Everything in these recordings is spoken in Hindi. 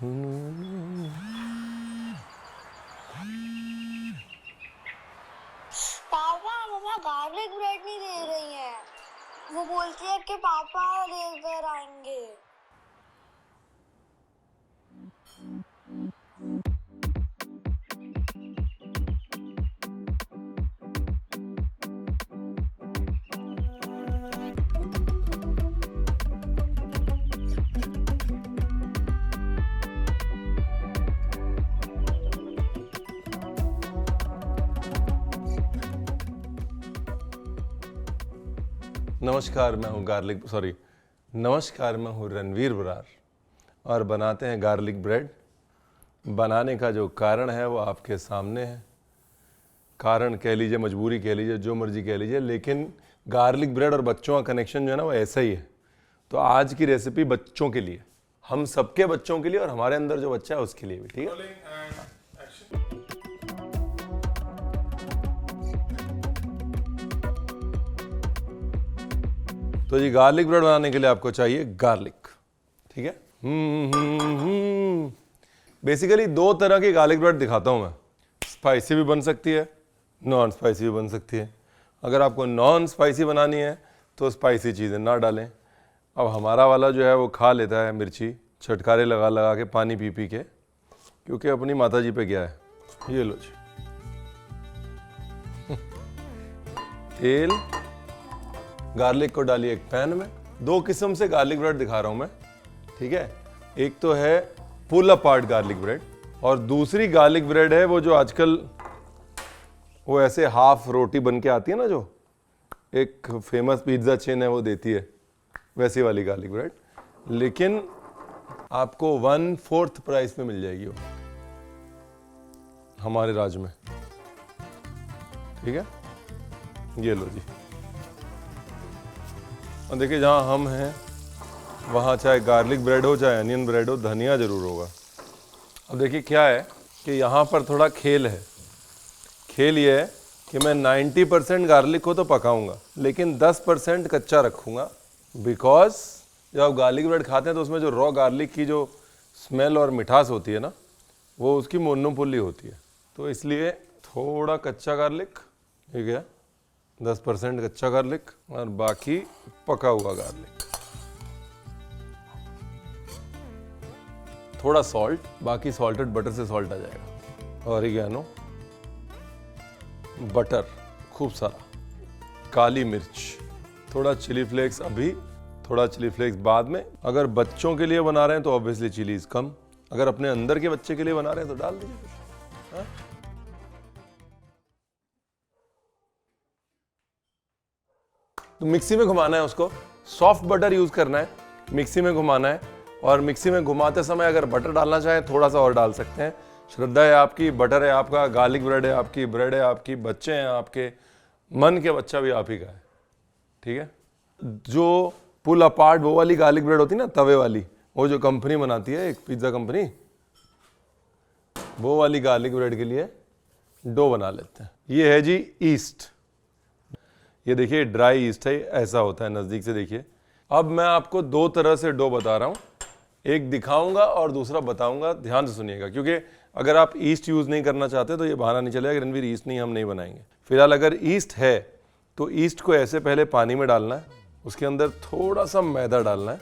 पापा मम्मा गार्लिक ब्रेड नहीं दे रही है। वो बोलती है कि पापा लेकर आएंगे। नमस्कार, मैं हूँ रणवीर बरार और बनाते हैं गार्लिक ब्रेड। बनाने का जो कारण है वो आपके सामने है। कारण कह लीजिए, मजबूरी कह लीजिए, जो मर्जी कह लीजिए, लेकिन गार्लिक ब्रेड और बच्चों का कनेक्शन जो है ना वो ऐसा ही है। तो आज की रेसिपी बच्चों के लिए, हम सबके बच्चों के लिए और हमारे अंदर जो बच्चा है उसके लिए भी, ठीक है। तो जी गार्लिक ब्रेड बनाने के लिए आपको चाहिए गार्लिक, ठीक है। बेसिकली दो तरह की गार्लिक ब्रेड दिखाता हूं मैं। स्पाइसी भी बन सकती है, नॉन स्पाइसी भी बन सकती है। अगर आपको नॉन स्पाइसी बनानी है तो स्पाइसी चीज़ें ना डालें। अब हमारा वाला जो है वो खा लेता है मिर्ची, छटकारे लगा लगा के, पानी पी पी के, क्योंकि अपनी माता जी पे गया है। ये लो जी तेल, गार्लिक को डालिए एक पैन में। दो किस्म से गार्लिक ब्रेड दिखा रहा हूं मैं, ठीक है। एक तो है पुल अपार्ट गार्लिक ब्रेड और दूसरी गार्लिक ब्रेड है वो जो आजकल वो ऐसे हाफ रोटी बन के आती है ना, जो एक फेमस पिज्ज़ा चेन है वो देती है, वैसी वाली गार्लिक ब्रेड। लेकिन आपको 1/4 प्राइस में मिल जाएगी वो हमारे राज्य में, ठीक है। ये लो जी। और देखिए जहाँ हम हैं वहाँ चाहे गार्लिक ब्रेड हो चाहे अनियन ब्रेड हो, धनिया ज़रूर होगा। अब देखिए क्या है कि यहाँ पर थोड़ा खेल है। खेल ये है कि मैं 90% गार्लिक को तो पकाऊंगा लेकिन 10% कच्चा रखूँगा। बिकॉज जब आप गार्लिक ब्रेड खाते हैं तो उसमें जो रॉ गार्लिक की जो स्मेल और मिठास होती है ना, वो उसकी मोनोपोली होती है। तो इसलिए थोड़ा कच्चा गार्लिक, ठीक है, 10% कच्चा गार्लिक और बाकी पका हुआ गार्लिक। थोड़ा सॉल्ट, बाकी सॉल्टेड बटर से सॉल्ट आ जाएगा। ऑरिगेनो, बटर खूब सारा, काली मिर्च, थोड़ा चिली फ्लेक्स अभी, थोड़ा चिली फ्लेक्स बाद में। अगर बच्चों के लिए बना रहे हैं तो ऑब्वियसली चिलीज कम, अगर अपने अंदर के बच्चे के लिए बना रहे हैं तो डाल दीजिए। हाँ? तो मिक्सी में घुमाना है उसको, सॉफ्ट बटर यूज करना है, मिक्सी में घुमाना है। और मिक्सी में घुमाते समय अगर बटर डालना चाहें थोड़ा सा और डाल सकते हैं। श्रद्धा है आपकी, बटर है आपका, गार्लिक ब्रेड है आपकी, ब्रेड है आपकी, बच्चे हैं आपके, मन के बच्चा भी आप ही का है, ठीक है। जो पुल अपार्ट वो वाली गार्लिक ब्रेड होती है ना, तवे वाली, वो जो कंपनी बनाती है, एक पिज्जा कंपनी, वो वाली गार्लिक ब्रेड के लिए डो बना लेते हैं। ये है जी ईस्ट, ये देखिए ड्राई ईस्ट है, ऐसा होता है, नज़दीक से देखिए। अब मैं आपको दो तरह से डो बता रहा हूँ, एक दिखाऊंगा और दूसरा बताऊंगा, ध्यान से सुनिएगा। क्योंकि अगर आप ईस्ट यूज़ नहीं करना चाहते तो ये बहाना नहीं चलेगा कि रणवीर ईस्ट नहीं, हम नहीं बनाएंगे। फिलहाल अगर ईस्ट है तो ईस्ट को ऐसे पहले पानी में डालना है, उसके अंदर थोड़ा सा मैदा डालना है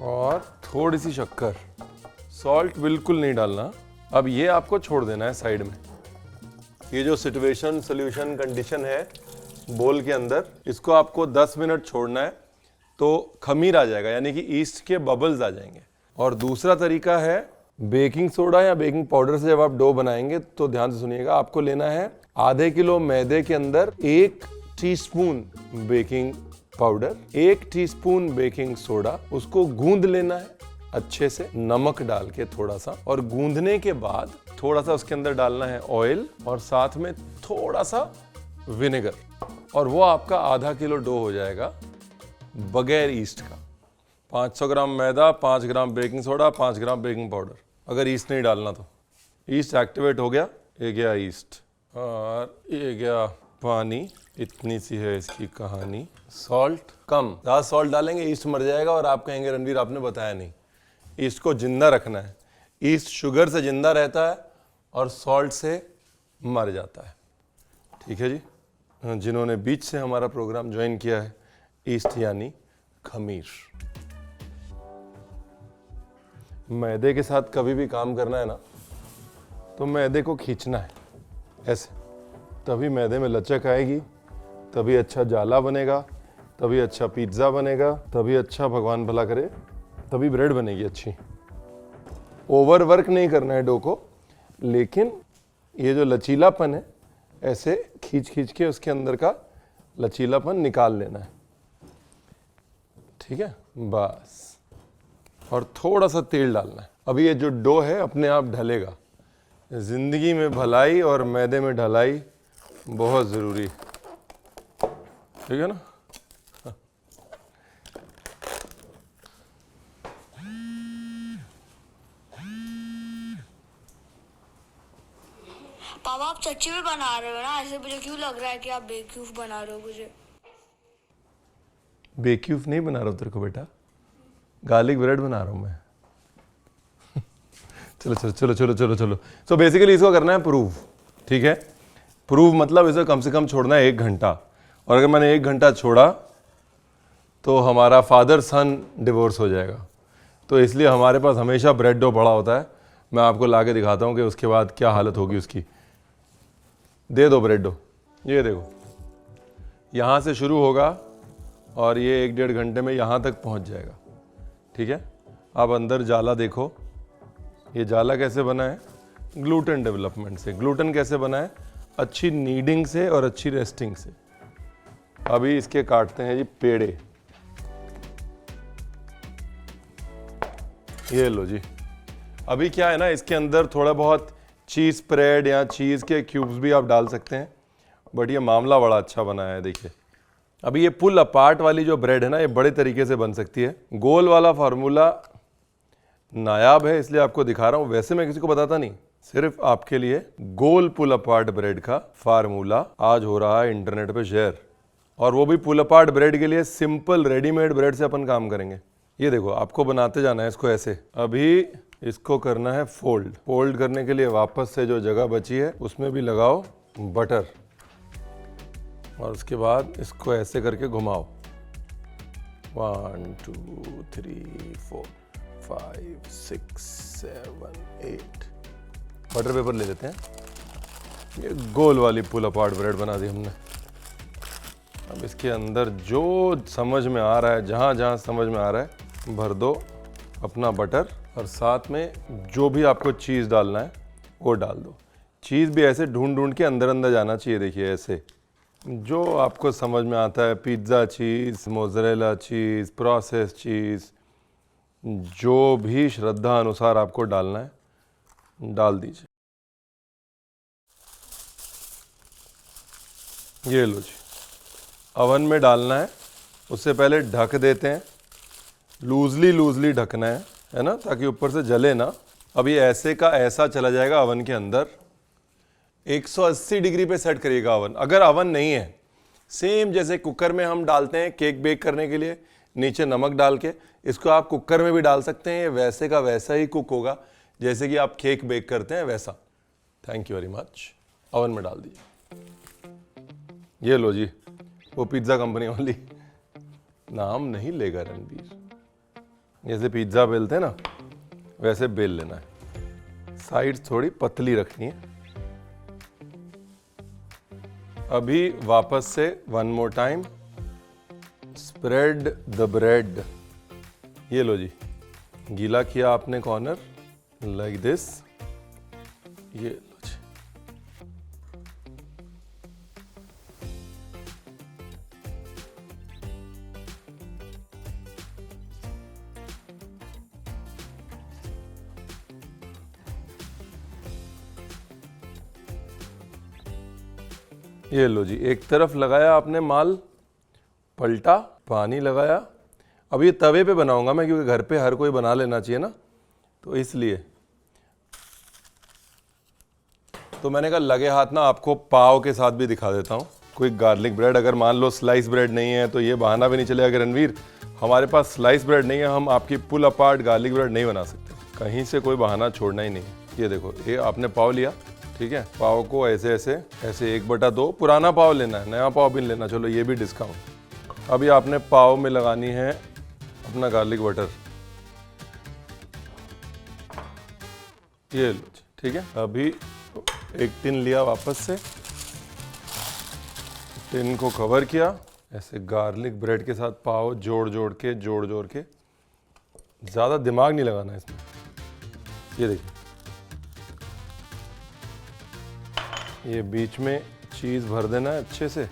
और थोड़ी सी शक्कर, सॉल्ट बिल्कुल नहीं डालना। अब ये आपको छोड़ देना है साइड में। ये जो सिचुएशन, सोल्यूशन, कंडीशन है बोल के अंदर, इसको आपको 10 मिनट छोड़ना है तो खमीर आ जाएगा, यानी कि ईस्ट के बबल्स आ जाएंगे। और दूसरा तरीका है बेकिंग सोडा या बेकिंग पाउडर से जब आप डो बनाएंगे तो ध्यान से सुनिएगा, आपको लेना है आधे किलो मैदे के अंदर 1 teaspoon baking powder, 1 teaspoon baking soda, उसको गूंद लेना है अच्छे से, नमक डाल के थोड़ा सा, और गूंदने के बाद थोड़ा सा उसके अंदर डालना है ऑयल और साथ में थोड़ा सा विनेगर, और वो आपका आधा किलो डो हो जाएगा बगैर ईस्ट का। 500 ग्राम मैदा, 5 ग्राम बेकिंग सोडा, 5 ग्राम बेकिंग पाउडर, अगर ईस्ट नहीं डालना तो। ईस्ट एक्टिवेट हो गया, ये गया ईस्ट और ये गया पानी, इतनी सी है इसकी कहानी। सॉल्ट कम, ज़्यादा सॉल्ट डालेंगे ईस्ट मर जाएगा और आप कहेंगे रणवीर आपने बताया नहीं। ईस्ट को जिंदा रखना है। ईस्ट शुगर से जिंदा रहता है और सॉल्ट से मर जाता है। ठीक है जी। जिन्होंने बीच से हमारा प्रोग्राम ज्वाइन किया है, ईस्ट यानी खमीर। मैदे के साथ कभी भी काम करना है ना, तो मैदे को खींचना है ऐसे, तभी मैदे में लचक आएगी, तभी अच्छा जाला बनेगा, तभी अच्छा पिज्ज़ा बनेगा, तभी अच्छा भगवान भला करे, तभी ब्रेड बनेगी अच्छी। ओवर वर्क नहीं करना है डो को, लेकिन ये जो लचीलापन है ऐसे खींच खींच के उसके अंदर का लचीलापन निकाल लेना है। ठीक है, बस। और थोड़ा सा तेल डालना है। अभी ये जो डो है अपने आप ढलेगा। जिंदगी में भलाई और मैदे में ढलाई बहुत ज़रूरी। ठीक है ना। पापा आप सच्ची में बना रहे हो ना? ऐसे मुझे क्यों लग रहा है कि आप बेवकूफ बना रहे हो मुझे। बेवकूफ नहीं बना रहा हूँ तेरे को बेटा, गार्लिक ब्रेड बना रहा हूँ मैं। चलो चलो चलो चलो चलो चलो। सो बेसिकली इसको करना है प्रूव। ठीक है, प्रूव मतलब इसे कम से कम छोड़ना है 1 घंटा। और अगर मैंने 1 घंटा छोड़ा तो हमारा फादर सन डिवोर्स हो जाएगा। तो इसलिए हमारे पास हमेशा ब्रेड डो पड़ा होता है। मैं आपको ला के दिखाता हूँ कि उसके बाद क्या हालत होगी उसकी। दे दो ब्रेड डो, ये देखो, यहाँ से शुरू होगा और ये 1-1.5 घंटे में यहाँ तक पहुँच जाएगा। ठीक है, अब अंदर जाला देखो। ये जाला कैसे बना है? ग्लूटेन डेवलपमेंट से। ग्लूटेन कैसे बना है? अच्छी नीडिंग से और अच्छी रेस्टिंग से। अभी इसके काटते हैं जी पेड़े। ये लो जी। अभी क्या है ना, इसके अंदर थोड़ा बहुत चीज़ स्प्रेड या चीज़ के क्यूब्स भी आप डाल सकते हैं, बट ये मामला बड़ा अच्छा बना है। देखिए, अभी ये पुल अपार्ट वाली जो ब्रेड है ना, ये बड़े तरीके से बन सकती है। गोल वाला फार्मूला नायाब है, इसलिए आपको दिखा रहा हूँ। वैसे मैं किसी को बताता नहीं, सिर्फ आपके लिए। गोल पुल अपार्ट ब्रेड का फार्मूला आज हो रहा है इंटरनेट पे शेयर, और वो भी पुल अपार्ट ब्रेड के लिए सिंपल रेडीमेड ब्रेड से अपन काम करेंगे। ये देखो, आपको बनाते जाना है इसको ऐसे। अभी इसको करना है फोल्ड। फोल्ड करने के लिए वापस से जो जगह बची है उसमें भी लगाओ बटर, और उसके बाद इसको ऐसे करके घुमाओ। 1 2 3 4 5 6 7 8। बटर पेपर ले लेते हैं। ये गोल वाली पुल अपार्ट ब्रेड बना दी हमने। अब इसके अंदर जो समझ में आ रहा है, जहाँ जहाँ समझ में आ रहा है, भर दो अपना बटर, और साथ में जो भी आपको चीज़ डालना है वो डाल दो। चीज़ भी ऐसे ढूंढ ढूंढ के अंदर अंदर जाना चाहिए। देखिए ऐसे, जो आपको समझ में आता है, पिज़्ज़ा चीज़, मोज़रेला चीज़, प्रोसेस चीज़, जो भी श्रद्धा अनुसार आपको डालना है डाल दीजिए। ये लो जी, अवन में डालना है। उससे पहले ढक देते हैं, लूजली ढकना है ना, ताकि ऊपर से जले ना। अब ये ऐसे का ऐसा चला जाएगा अवन के अंदर। 180 डिग्री पे सेट करिएगा अवन। अगर अवन नहीं है, सेम जैसे कुकर में हम डालते हैं केक बेक करने के लिए, नीचे नमक डाल के, इसको आप कुकर में भी डाल सकते हैं। वैसे का वैसा ही कुक होगा जैसे कि आप केक बेक करते हैं वैसा। Thank you very much. Oven में डाल दीजिए। ये लो जी, वो पिज़्ज़ा कंपनी वाली, नाम नहीं लेगा रणवीर। जैसे पिज़्ज़ा बेलते हैं ना, वैसे बेल लेना है। साइड थोड़ी पतली रखनी है। अभी वापस से 1 more time, spread the bread. ये लो जी, गीला किया आपने कॉर्नर लाइक दिस। ये लो जी, ये लो जी। एक तरफ लगाया आपने माल, पलटा, पानी लगाया। अब ये तवे पे बनाऊंगा मैं, क्योंकि घर पे हर कोई बना लेना चाहिए ना, तो इसलिए। तो मैंने कहा लगे हाथ ना आपको पाव के साथ भी दिखा देता हूँ। Quick garlic bread. अगर मान लो स्लाइस ब्रेड नहीं है तो ये बहाना भी नहीं चलेगा कि रणवीर हमारे पास स्लाइस ब्रेड नहीं है, हम आपकी पुल अपार्ट गार्लिक ब्रेड नहीं बना सकते। कहीं से कोई बहाना छोड़ना ही नहीं। ये देखो, ये आपने पाव लिया, ठीक है, पाव को ऐसे ऐसे ऐसे 1/2 पुराना पाव लेना है, नया पाव भी नहीं लेना। चलो ये भी डिस्काउंट। अभी आपने पाव में लगानी है अपना गार्लिक बटर, ये लो, ठीक है। अभी एक टिन लिया, वापस से टिन को कवर किया, ऐसे गार्लिक ब्रेड के साथ पाव जोड़ जोड़ के ज़्यादा दिमाग नहीं लगाना इसमें। ये देखिए, ये बीच में चीज़ भर देना है अच्छे से,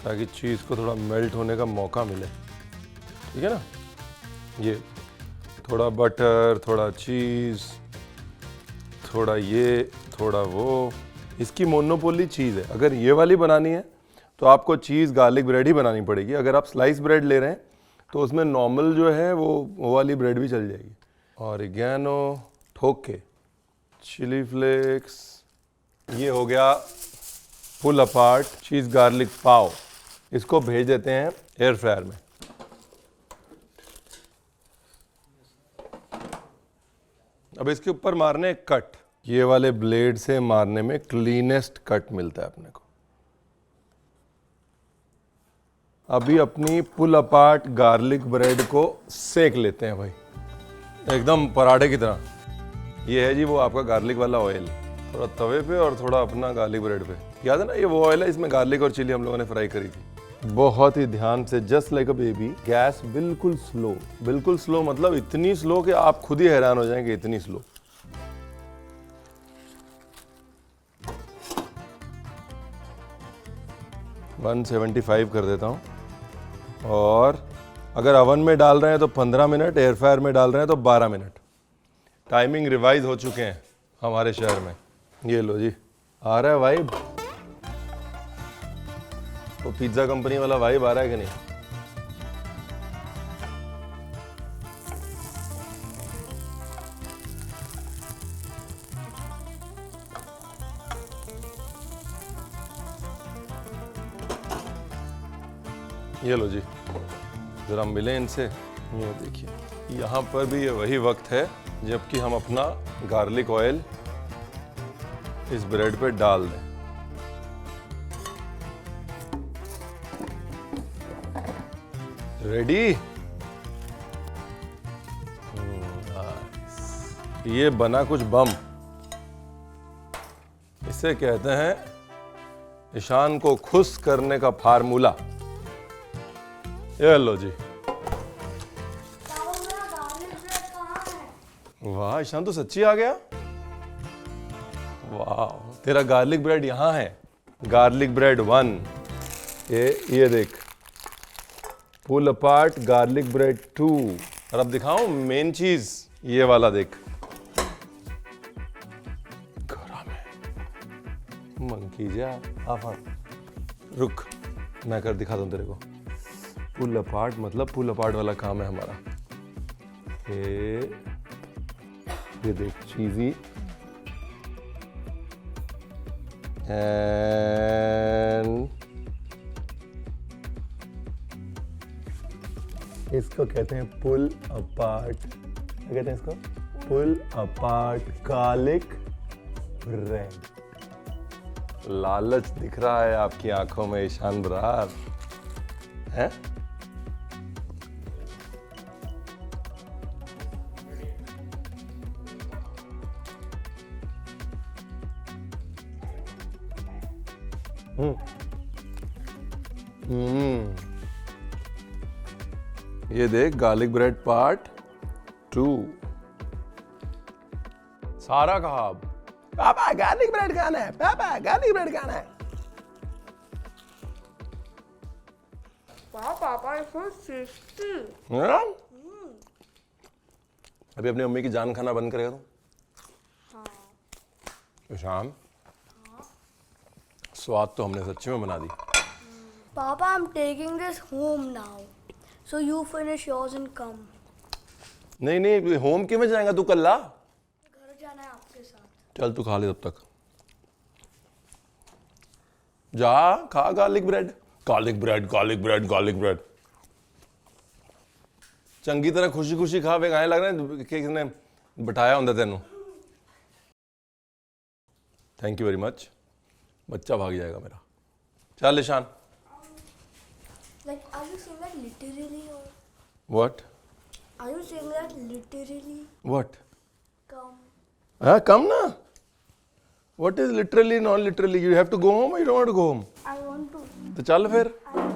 ताकि चीज़ को थोड़ा मेल्ट होने का मौका मिले, ठीक है ना। ये थोड़ा बटर, थोड़ा चीज़, थोड़ा ये, थोड़ा वो, इसकी मोनोपोली चीज़ है। अगर ये वाली बनानी है तो आपको चीज़ गार्लिक ब्रेड ही बनानी पड़ेगी। अगर आप स्लाइस ब्रेड ले रहे हैं तो उसमें नॉर्मल जो है वो वाली ब्रेड भी चल जाएगी। ऑरिगेनो ठोक के, चिली फ्लेक्स, ये हो गया पुल अपार्ट चीज़ गार्लिक पाव। इसको भेज देते हैं एयर फ्रायर में। अब इसके ऊपर मारने एक कट। ये वाले ब्लेड से मारने में क्लीनेस्ट कट मिलता है अपने को। अभी अपनी पुल अपार्ट गार्लिक ब्रेड को सेक लेते हैं भाई, एकदम पराठे की तरह। ये है जी वो आपका गार्लिक वाला ऑयल, थोड़ा तवे पे और थोड़ा अपना गार्लिक ब्रेड पे। याद है ना, ये वो ऑयल है, इसमें गार्लिक और चिली हम लोगों ने फ्राई करी थी। बहुत ही ध्यान से, just like a baby. Gas बिल्कुल स्लो, बिल्कुल स्लो, मतलब इतनी स्लो कि आप खुद ही हैरान हो जाएंगे, इतनी स्लो। वन 175 कर देता हूँ। और अगर ओवन में डाल रहे हैं तो 15 मिनट, एयर फ्रायर में डाल रहे हैं तो 12 मिनट। टाइमिंग रिवाइज हो चुके हैं हमारे शहर में। ये लो जी, आ रहा है वाइब, वो पिज्जा कंपनी वाला वाइब आ रहा है कि नहीं। ये लो जी, जरा मिले इनसे। ये देखिए, यहाँ पर भी ये वही वक्त है जबकि हम अपना गार्लिक ऑयल इस ब्रेड पे डाल दें। रेडी। ये बना कुछ बम। इसे कहते हैं ईशान को खुश करने का फार्मूला। ये लो जी। पापा मेरा गार्लिक ब्रेड कहाँ है? वाह ईशान, तो सच्ची आ गया। वाह, तेरा गार्लिक ब्रेड यहाँ है। Garlic bread 1। ये देख, पुल अपार्ट गार्लिक ब्रेड 2। और अब दिखाऊं मेन चीज, ये वाला देख, गरम है। मंकी जा आफा, रुक मैं कर दिखा दूं तेरे को। पुल अपार्ट मतलब पुल अपार्ट वाला काम है हमारा। ये देख, चीजी एंड इसको कहते हैं पुल अपार्ट। क्या कहते हैं इसको? पुल अपार्ट गार्लिक ब्रेड। लालच दिख रहा है आपकी आंखों में ईशान बरार, है? ये देख, गार्लिक ब्रेड पार्ट 2। सारा कहा, पापा गार्लिक ब्रेड खाना है, पापा गार्लिक ब्रेड खाना है। पापा इसमें टेस्टी। अभी अपनी मम्मी की जान खाना बंद करेगा तू? हाँ। शाम स्वाद तो हमने सच्ची में बना दी। Papa, I'm taking this home now. So you finish yours and come. नहीं नहीं, होम क्यों में जाएगा तू? कल ला। घर जाना है आपके साथ। चल तू खा ले तब तक। जा खा garlic bread garlic bread garlic bread garlic bread चंगी तरह खुशी खुशी खा वे ऐ लग रहा है कि किसने बिठाया होंगे तेनों थैंक यू वेरी मच बच्चा भाग जाएगा मेरा चल Ishaan Like, are you saying that literally or? What Are you saying that literally? What Come. हाँ कम ना what is literally non literally you have to go home you don't want to go home I want to. तो चल फिर I